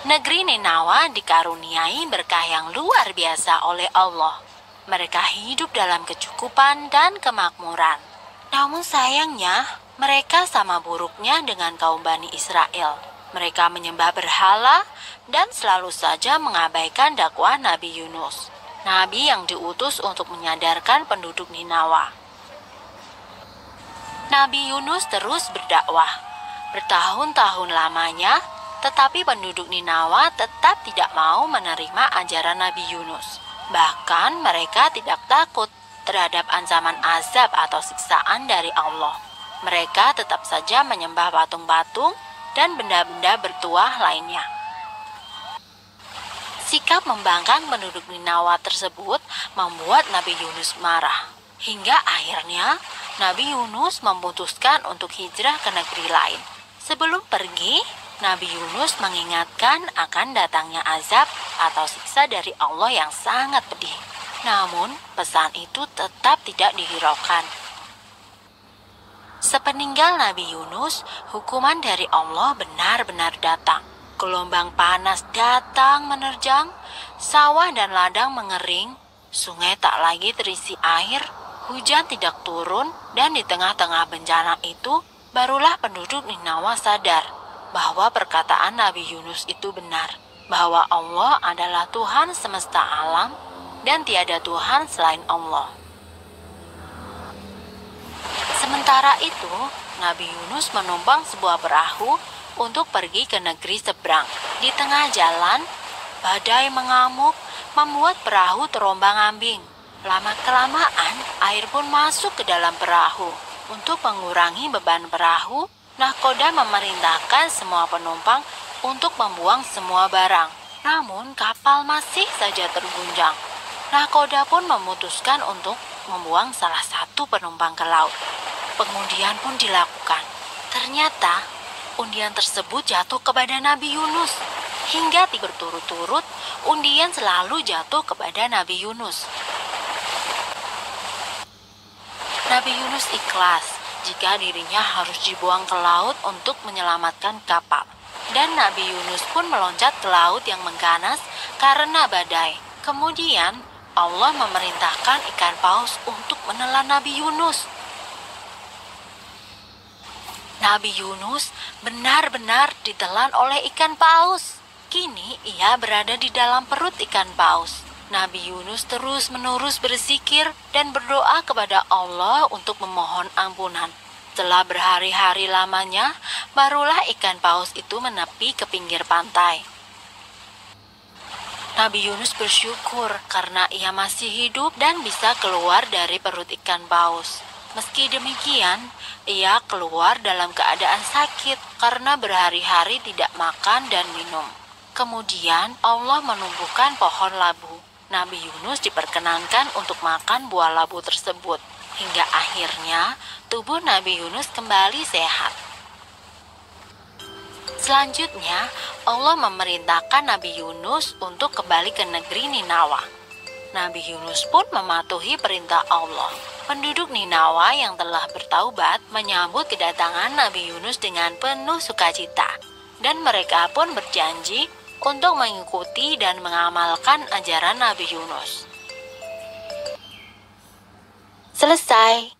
Negeri Ninawa dikaruniai berkah yang luar biasa oleh Allah. Mereka hidup dalam kecukupan dan kemakmuran. Namun sayangnya, mereka sama buruknya dengan kaum Bani Israel. Mereka menyembah berhala dan selalu saja mengabaikan dakwah Nabi Yunus, nabi yang diutus untuk menyadarkan penduduk Ninawa. Nabi Yunus terus berdakwah bertahun-tahun lamanya, tetapi penduduk Ninawa tetap tidak mau menerima ajaran Nabi Yunus. Bahkan mereka tidak takut terhadap ancaman azab atau siksaan dari Allah. Mereka tetap saja menyembah patung-patung dan benda-benda bertuah lainnya. Sikap membangkang penduduk Ninawa tersebut membuat Nabi Yunus marah. Hingga akhirnya Nabi Yunus memutuskan untuk hijrah ke negeri lain. Sebelum pergi, Nabi Yunus mengingatkan akan datangnya azab atau siksa dari Allah yang sangat pedih. Namun, pesan itu tetap tidak dihiraukan. Sepeninggal Nabi Yunus, hukuman dari Allah benar-benar datang. Gelombang panas datang menerjang, sawah dan ladang mengering, sungai tak lagi terisi air, hujan tidak turun, dan di tengah-tengah bencana itu, barulah penduduk Ninawa sadar bahwa perkataan Nabi Yunus itu benar, bahwa Allah adalah Tuhan semesta alam dan tiada Tuhan selain Allah. Sementara itu, Nabi Yunus menumpang sebuah perahu untuk pergi ke negeri seberang. Di tengah jalan, badai mengamuk membuat perahu terombang-ambing. Lama-kelamaan, air pun masuk ke dalam perahu. Untuk mengurangi beban perahu, nahkoda memerintahkan semua penumpang untuk membuang semua barang. Namun kapal masih saja terguncang. Nahkoda pun memutuskan untuk membuang salah satu penumpang ke laut. Pengundian pun dilakukan. Ternyata undian tersebut jatuh kepada Nabi Yunus. Hingga berturut-turut undian selalu jatuh kepada Nabi Yunus. Nabi Yunus ikhlas jika dirinya harus dibuang ke laut untuk menyelamatkan kapal. Dan Nabi Yunus pun meloncat ke laut yang mengganas karena badai. Kemudian Allah memerintahkan ikan paus untuk menelan Nabi Yunus. Nabi Yunus benar-benar ditelan oleh ikan paus. Kini ia berada di dalam perut ikan paus. Nabi Yunus terus-menerus berzikir dan berdoa kepada Allah untuk memohon ampunan. Setelah berhari-hari lamanya, barulah ikan paus itu menepi ke pinggir pantai. Nabi Yunus bersyukur karena ia masih hidup dan bisa keluar dari perut ikan paus. Meski demikian, ia keluar dalam keadaan sakit karena berhari-hari tidak makan dan minum. Kemudian Allah menumbuhkan pohon labu. Nabi Yunus diperkenankan untuk makan buah labu tersebut. Hingga akhirnya tubuh Nabi Yunus kembali sehat. Selanjutnya, Allah memerintahkan Nabi Yunus untuk kembali ke negeri Ninawa. Nabi Yunus pun mematuhi perintah Allah. Penduduk Ninawa yang telah bertaubat menyambut kedatangan Nabi Yunus dengan penuh sukacita. Dan mereka pun berjanji untuk mengikuti dan mengamalkan ajaran Nabi Yunus. Selesai.